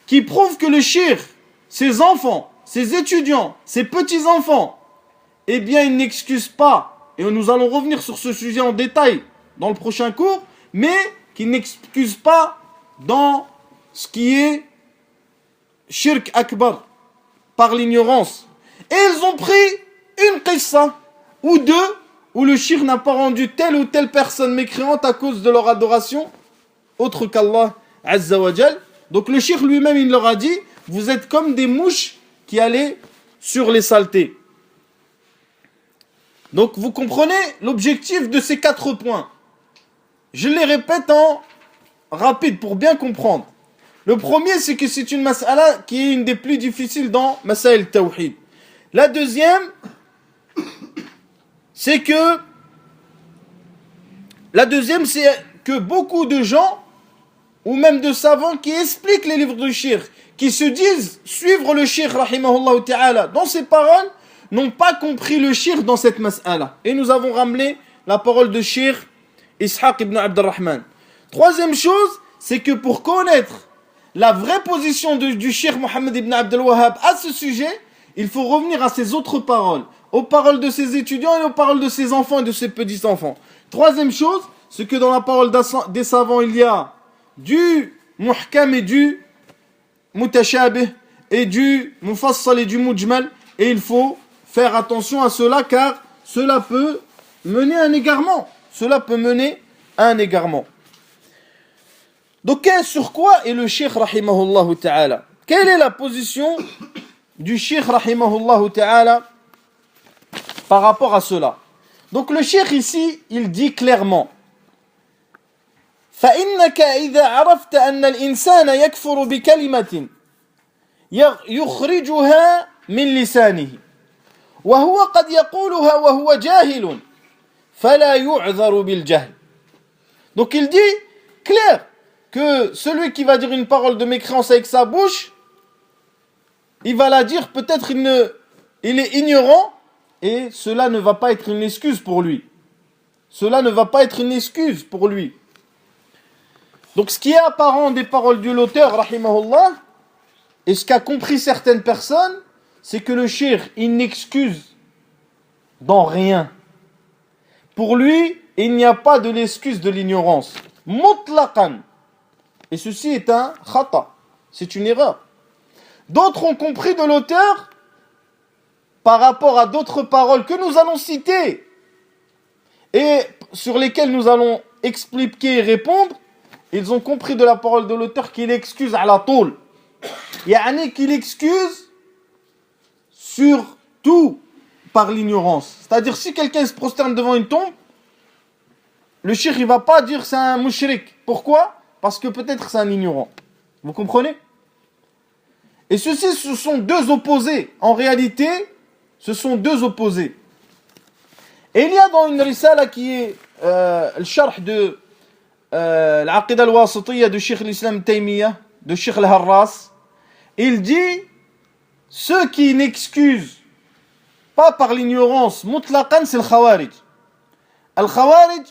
qui prouvent que le cheikh, ses enfants, ses étudiants, ses petits-enfants, eh bien ils n'excusent pas, et nous allons revenir sur ce sujet en détail dans le prochain cours, mais qui n'excusent pas dans ce qui est shirk akbar par l'ignorance. Et ils ont pris une qissa ou deux où le shirk n'a pas rendu telle ou telle personne mécréante à cause de leur adoration autre qu'Allah Azza wa Jal. Donc le shirk lui-même il leur a dit vous êtes comme des mouches qui allaient sur les saletés. Donc vous comprenez l'objectif de ces 4 points. Je les répète en rapide pour bien comprendre. Le premier, c'est que c'est une mas'ala qui est une des plus difficiles dans Masail Tawhid. La deuxième, c'est que beaucoup de gens, ou même de savants qui expliquent les livres du shirk, qui se disent suivre le shirk, rahimahullah ta'ala, dans ces paroles, n'ont pas compris le shirk dans cette mas'ala. Et nous avons ramené la parole de shirk Ishaq ibn Abdurrahman. Troisième chose, c'est que pour connaître la vraie position du shirk Mohammed ibn Abdel Wahhab à ce sujet, il faut revenir à ses autres paroles, aux paroles de ses étudiants et aux paroles de ses enfants et de ses petits-enfants. Troisième chose, c'est que dans la parole des savants, il y a du muhkam et du mutashabih, et du mufassal et du mujmal, et il faut faire attention à cela car cela peut mener à un égarement. Donc sur quoi est le shirk rahimahullah ta'ala? Quelle est la position du shirk rahimahullah ta'ala par rapport à cela? Donc le shirk ici, il dit clairement فإنك إذا عرفت أن الإنسان يكفر بكلمة يخرجها من لسانه وهو قد يقولها وهو جاهل فلا يعذر بالجهل. Donc il dit clair que celui qui va dire une parole de mécréance avec sa bouche, il va la dire, peut-être il est ignorant, et cela ne va pas être une excuse pour lui. Donc ce qui est apparent des paroles de l'auteur, rahimahullah, et ce qu'a compris certaines personnes, c'est que le shirk, il n'excuse dans rien. Pour lui, il n'y a pas de l'excuse de l'ignorance. Mutlaqan. Et ceci est un khata, c'est une erreur. D'autres ont compris de l'auteur, par rapport à d'autres paroles que nous allons citer, et sur lesquelles nous allons expliquer et répondre, ils ont compris de la parole de l'auteur qu'il excuse à la toul. Yani qu'il excuse sur tout par l'ignorance. C'est-à-dire si quelqu'un se prosterne devant une tombe, le shirk il va pas dire c'est un mushrik. Pourquoi? Parce que peut-être c'est un ignorant. Vous comprenez? Et ceci, ce sont deux opposés. En réalité, ce sont deux opposés. Et il y a dans une risala qui est le sharh de l'Aqida al-Wasitiyya de Cheikh l'Islam Taymiyyah, de Cheikh al-Harras, il dit ceux qui n'excusent pas par l'ignorance mutlaqan, c'est le Khawarij. Al-Khawarij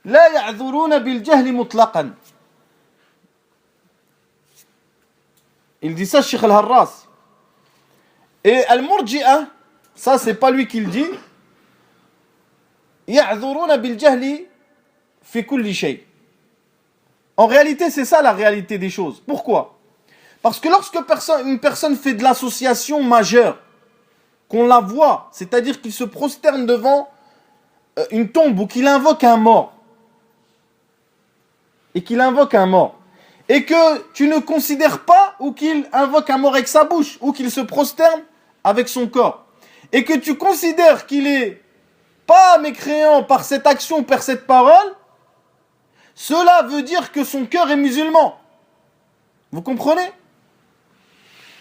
la ya'dhuruna bil jahli mutlaqan. Il dit ça Cheikh al-Harras. Et al-Murji'a, ça c'est pas lui qui le dit, ya'dhuruna bil jahli fi kulli shay. En réalité, c'est ça la réalité des choses. Pourquoi? Parce que lorsque une personne fait de l'association majeure, qu'on la voit, c'est-à-dire qu'il se prosterne devant une tombe ou qu'il invoque un mort, et que tu ne considères pas ou qu'il invoque un mort avec sa bouche, ou qu'il se prosterne avec son corps, et que tu considères qu'il est pas mécréant par cette action, par cette parole, cela veut dire que son cœur est musulman. Vous comprenez?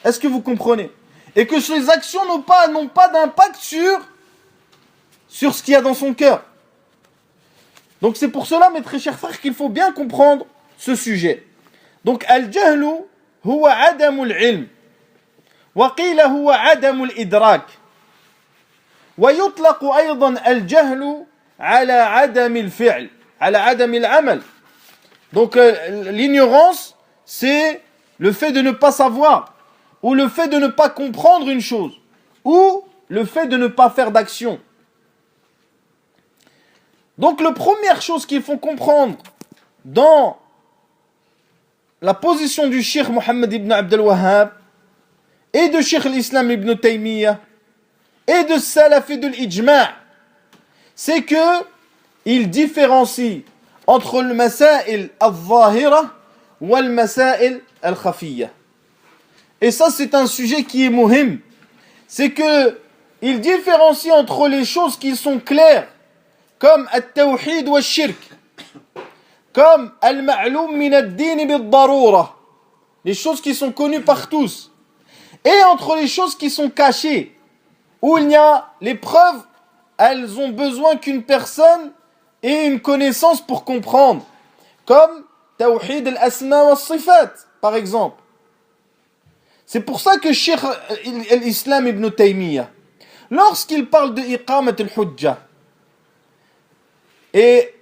Est-ce que vous comprenez? Et que ces actions n'ont pas d'impact sur ce qu'il y a dans son cœur. Donc c'est pour cela, mes très chers frères, qu'il faut bien comprendre ce sujet. Donc, al-jahlu huwa adamul ilm. Wa qila huwa adamul idrak. Wa yutlaqu aydan al-jahlu ala adamil fi'l, ala adamil amal. Donc l'ignorance, c'est le fait de ne pas savoir, ou le fait de ne pas comprendre une chose, ou le fait de ne pas faire d'action. Donc la première chose qu'il faut comprendre dans la position du Cheikh Mohammed ibn Abdel Wahhab et de Cheikh l'Islam ibn Taymiyyah et de Salaf et de l'Ijma', c'est que il différencie entre le masail al-zahira ou le masail al-khafiyya. Et ça, c'est un sujet qui est muhim. C'est que il différencie entre les choses qui sont claires, comme al-tawhid wa al-shirk, comme al-ma'loum min ad-din bil-darura, les choses qui sont connues par tous, et entre les choses qui sont cachées, où il y a les preuves, elles ont besoin qu'une personne ait une connaissance pour comprendre, comme tawhid al-asma wa al-sifat, par exemple. C'est pour ça que Cheikh l'Islam ibn Taymiyyah, lorsqu'il parle de iqamat al-hujja, et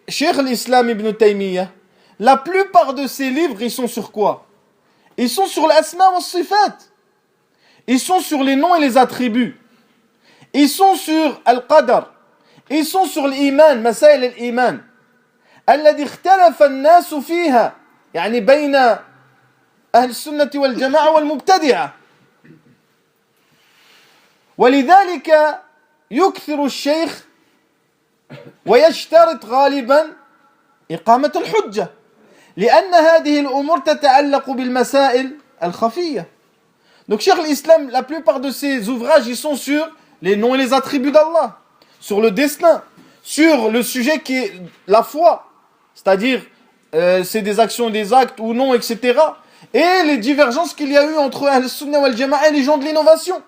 Cheikh l'Islam ibn Taymiyyah, la plupart de ses livres, ils sont sur quoi? Ils sont sur l'asma wa al-sifat. Ils sont sur les noms et les attributs. Ils sont sur al-qadar. Ils sont sur l'iman, masail al-iman. الذي اختلف الناس فيها يعني بين أهل السنة والجماعة والمبتدعة. ولذلك يكثر الشيخ ويشترط غالبا إقامة الحجة لأن هذه الأمور تتعلق بالمسائل الخفية. Donc Cheikh l'Islam, la plupart de ses ouvrages, ils sont sur les noms et les attributs d'Allah, sur le destin, sur le sujet qui est la foi, c'est-à-dire c'est des actions et des actes ou non, etc. Et les divergences qu'il y a eu entre Ahl-Sunnah wal Jama'a et les gens de l'innovation.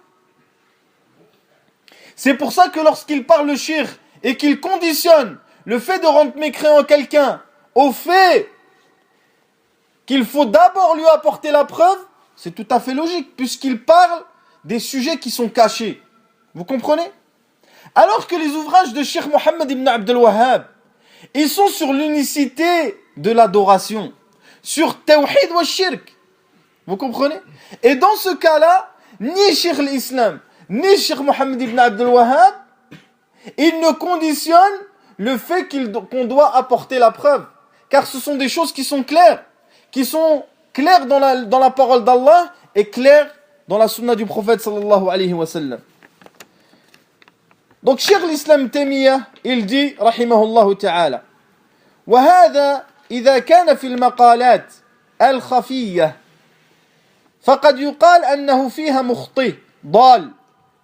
C'est pour ça que lorsqu'il parle le shirk et qu'il conditionne le fait de rendre mécréant quelqu'un au fait qu'il faut d'abord lui apporter la preuve, c'est tout à fait logique, puisqu'il parle des sujets qui sont cachés. Vous comprenez? Alors que les ouvrages de Cheikh Mohammed ibn Abdel Wahhab, ils sont sur l'unicité de l'adoration, sur Tawhid wa Shirk. Vous comprenez? Et dans ce cas-là, ni Cheikh l'Islam, ni Cheikh Mohammed ibn Abdel Wahhab, ils ne conditionnent le fait qu'on doit apporter la preuve. Car ce sont des choses qui sont claires dans la parole d'Allah et claires dans la sunna du prophète sallallahu alayhi wa sallam. Donc Cheikh l'Islam Taymiyyah, il dit rahimahullah ta'ala, وهذا إذا كان في المقالات الخفية فقد يقال أنه فيها مخطئ ضال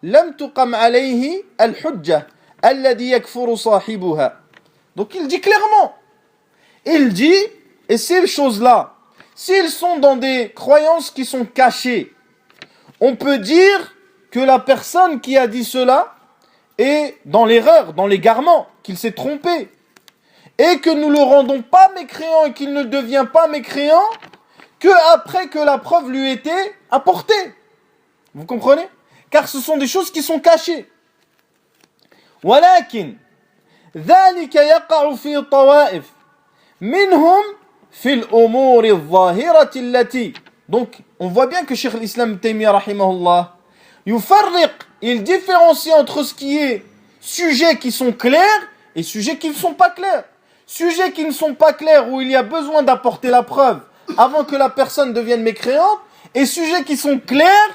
لم تقم عليه الحجة الذي يكفر صاحبها. Donc il dit clairement, il dit, et ces choses-là, s'ils sont dans des croyances qui sont cachées, on peut dire que la personne qui a dit cela est dans l'erreur, dans l'égarement, qu'il s'est trompé, et que nous le rendons pas mécréant et qu'il ne devient pas mécréant que après que la preuve lui était apportée. Vous comprenez? Car ce sont des choses qui sont cachées. ولكن ذلك يقع في طوائف منهم في الأمور الظاهرة التي. Donc on voit bien que Cheikh l'Islam Taymiyyah rahimahullah يفرق, il différencie entre ce qui est sujets qui sont clairs et sujets qui ne sont pas clairs. Sujets qui ne sont pas clairs où il y a besoin d'apporter la preuve avant que la personne devienne mécréante, et sujets qui sont clairs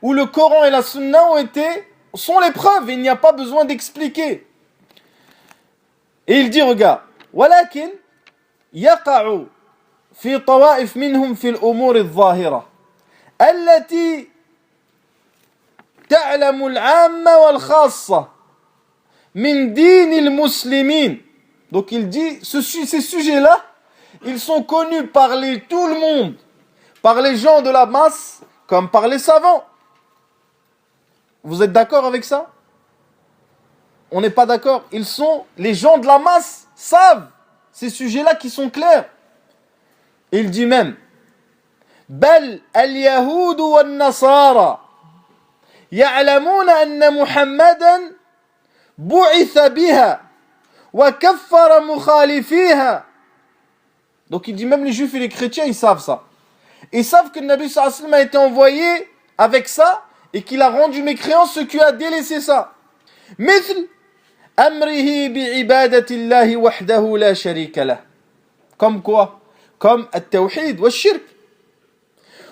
où le Coran et la Sunna sont les preuves et il n'y a pas besoin d'expliquer. Et il dit, regarde, ولكن يقع في طوائف منهم في الأمور الظاهرة التي تعلم العامة والخاصة من دين المسلمين. Donc il dit, ces sujets-là, ils sont connus par tout le monde, par les gens de la masse, comme par les savants. Vous êtes d'accord avec ça? On n'est pas d'accord. Les gens de la masse savent ces sujets-là qui sont clairs. Il dit même, بل اليهود والنصارى يعلمون أن محمدا بعث بها وكفر مخالفيها. Donc il dit même les juifs et les chrétiens, ils savent ça. Ils savent que le Nabi sallallahu alayhi wa sallam a été envoyé avec ça et qu'il a rendu mécréant ceux qui a délaissé ça. مثل أمره بعبادة الله وحده لا شريك له. Comme quoi? comme التوحيد والشرك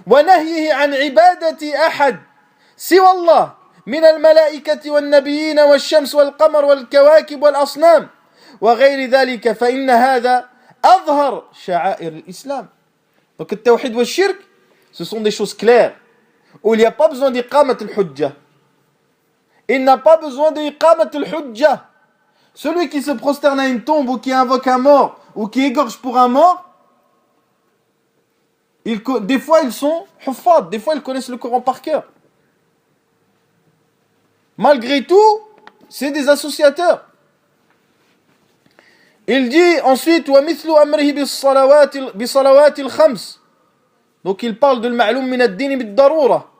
ونهيه عن عبادة أحد سوى الله من الملائكة والنبيين والشمس والقمر والكواكب والأصنام وغير ذلك فإن هذا أظهر شعائر الإسلام. Donc le tawhid wa shirk, ce sont des choses claires où il n'y a pas besoin d'iqamat al-hujjah. Il n'a pas besoin d'iqamat al-hujjah. Celui qui se prosterne à une tombe ou qui invoque un mort ou qui égorge pour un mort, des fois ils sont huffad, des fois ils connaissent le Coran par cœur. Malgré tout, c'est des associateurs. Il dit ensuite وَمِثْلُ أَمْرِهِ بِصَلَوَاتِ الْخَمْسِ. Donc il parle de المعلوم من الدين بالضرورة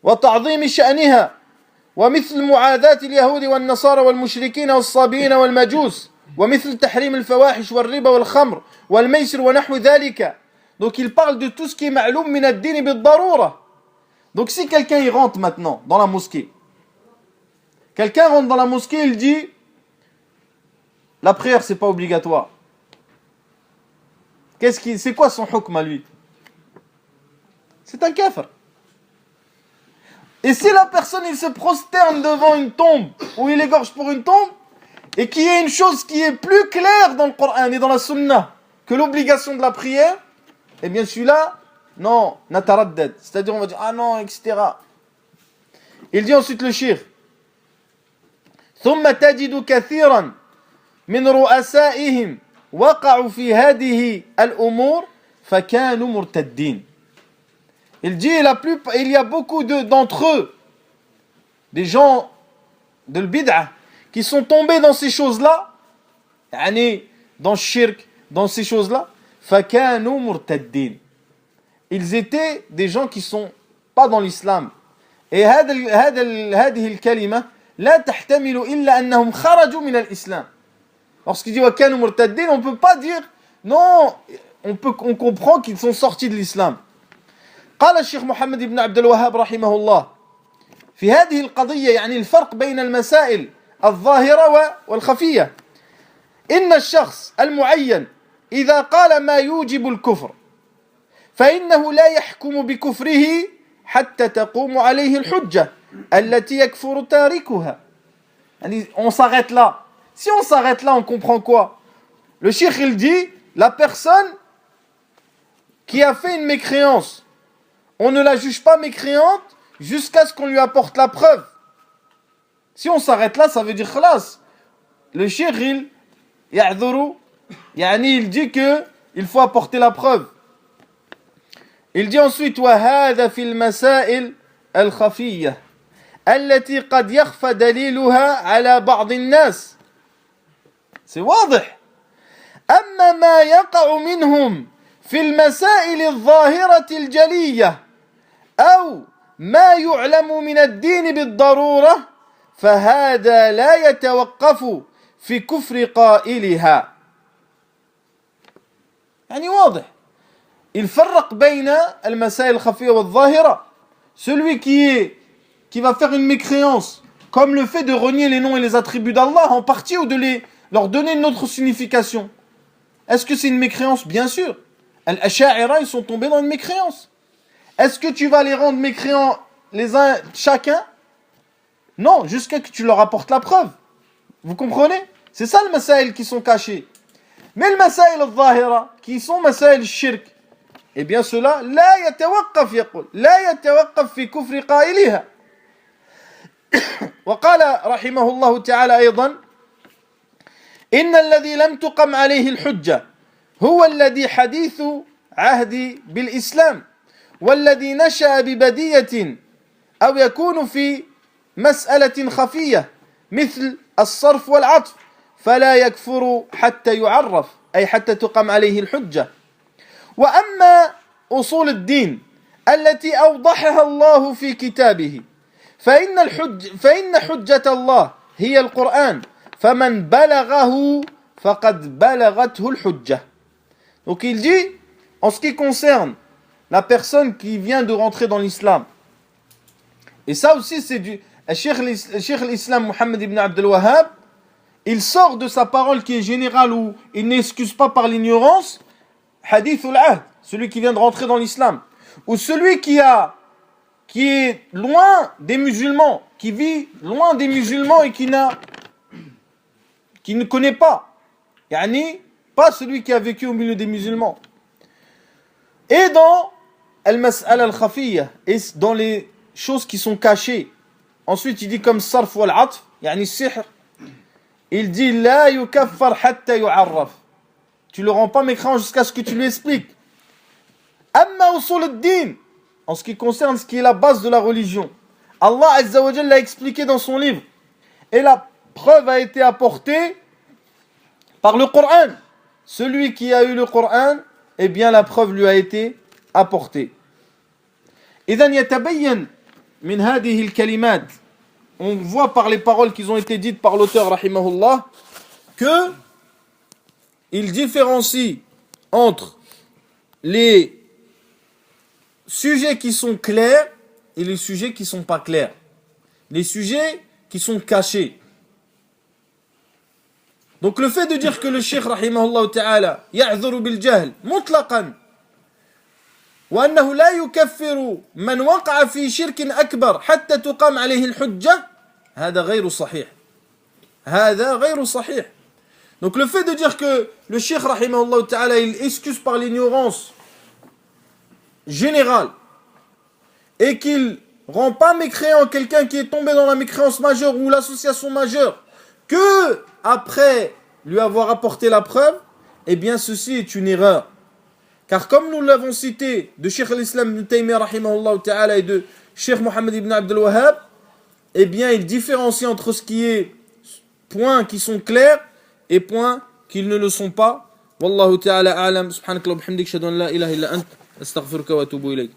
وتعظيم شأنها ومثل معاداة اليهود والنصارى والمشركين والصابئين والمجوس ومثل تحريم الفواحش والربا والخمر والميسر ونحو ذلك. Donc il parle de tout ce qui est معلوم من الدين بالضرورة. Donc si quelqu'un il rentre maintenant dans la mosquée, quelqu'un rentre dans la mosquée, il dit la prière c'est pas obligatoire. C'est quoi son hukm à lui? C'est un kafir. Et si la personne il se prosterne devant une tombe ou il égorge pour une tombe et qu'il y ait une chose qui est plus claire dans le Coran et dans la Sunna que l'obligation de la prière, eh bien celui-là, non, nataraddad. C'est-à-dire on va dire ah non, etc. Il dit ensuite le shir. ثم تجد كثيرا من رؤسائهم وقعوا في هذه الأمور فكانوا مرتدين. Il dit il y a beaucoup d'entre eux, des gens de l'bid'ah, qui sont tombés dans ces choses-là, dans le shirk, dans ces choses-là, فكانوا مرتدين. Ils étaient des gens qui sont pas dans l'islam. Et هذه الكلمة لا تحتمل إلا أنهم خرجوا من الإسلام. Lorsqu'il dit وكانوا مرتدين, on ne peut pas dire non, on comprend qu'ils sont sortis de l'islam. قال الشيخ محمد بن عبد الوهاب رحمه الله في هذه القضية يعني الفرق بين المسائل الظاهرة والخفية إن الشخص المعين إذا قال ما يوجب الكفر فإنه لا يحكم بكفره حتى تقوم عليه الحجة التي يكفر تاركها. يعني on s'arrête là. Si on s'arrête là, on comprend quoi? Le cheikh il dit la personne qui a fait une mécréance, on ne la juge pas mécréante jusqu'à ce qu'on lui apporte la preuve. Si on s'arrête là, ça veut dire khalas. Le cheikh il ya'dhuru, il dit que il faut apporter la preuve. Il dit ensuite وهذا في المسائل الخفية التي قد يخفى دليلها على بعض الناس. C'est واضح. أما ما يقع منهم في المسائل الظاهرة الجلية أو ما يعلم من الدين بالضرورة فهذا لا يتوقف في كفر قائلها. يعني واضح. Il فرق بين المسائل الخفية والظاهرة. Celui qui va faire une mécréance, comme le fait de renier les noms et les attributs d'Allah en partie ou de leur donner une autre signification. Est-ce que c'est une mécréance? Bien sûr. Al-Asha'ira, ils sont tombés dans une mécréance. Est-ce que tu vas les rendre mécréants les uns chacun? Non, jusqu'à que tu leur apportes la preuve. Vous comprenez? C'est ça les masaïl qui sont cachés. Mais les masaïl al-Zahira, qui sont masaïl shirk, eh bien cela, لا يتوقف يقول لا يتوقف في كفر قائلها. وقال رحمه الله تعالى أيضا إن الذي لم تقم عليه الحجة هو الذي حديث عهد بالإسلام والذي نشأ ببدية أو يكون في مسألة خفية مثل الصرف والعطف فلا يكفر حتى يعرف أي حتى تقم عليه الحجة. وأما أصول الدين التي أوضحها الله في كتابه فإن حجة الله هي القرآن فمن بلغه فقد بلغته الحجة. Donc il dit, en ce qui concerne la personne qui vient de rentrer dans l'islam, et ça aussi c'est du Cheikh l'Islam Muhammad ibn Abdul Wahhab, il sort de sa parole qui est générale ou il n'excuse pas par l'ignorance, hadith al-ahd, celui qui vient de rentrer dans l'islam, ou celui qui est loin des musulmans, qui vit loin des musulmans et qui ne connaît pas. Yani, pas celui qui a vécu au milieu des musulmans. Et dans al-mas'ala al-khafiyya, et dans les choses qui sont cachées. Ensuite, il dit comme sarf wal-atf, yani sihr, il dit la yukaffar hatta yu'arraf. Tu le rends pas mécréant jusqu'à ce que tu lui expliques. Amma usul ad-din, en ce qui concerne ce qui est la base de la religion. Allah Azza wa Jalla l'a expliqué dans son livre. Et la preuve a été apportée par le Coran. Celui qui a eu le Coran, eh bien la preuve lui a été apportée. إذن يتبين من هذه الكلمات, on voit par les paroles qui ont été dites par l'auteur rahimahullah que il différencie entre les sujets qui sont clairs et les sujets qui ne sont pas clairs. Les sujets qui sont cachés. Donc le fait de dire que le cheikh rahimahullah ta'ala ya'dhuru bil jahl mutlaqan وأنه لا يكفر من وقع في شرك أكبر حتى تقام عليه الحجة هذا غير صحيح. هذا غير صحيح. Donc le fait de dire que le cheikh rahimahullah ta'ala il excuse par l'ignorance générale et qu'il rend pas mécréant quelqu'un qui est tombé dans la mécréance majeure ou l'association majeure que après lui avoir apporté la preuve, eh bien ceci est une erreur. Car comme nous l'avons cité de Cheikh al-Islam ibn Taymiyyah rahimahullah ta'ala et de Cheikh Mohammed ibn Abdul Wahhab, eh bien il différencie entre ce qui est points qui sont clairs et points qui ne le sont pas. Wallahu ta'ala a'lam, subhanakallah wa bihamdik, shadu an la ilaha illa ant, astaghfiruka wa atubu ilayk.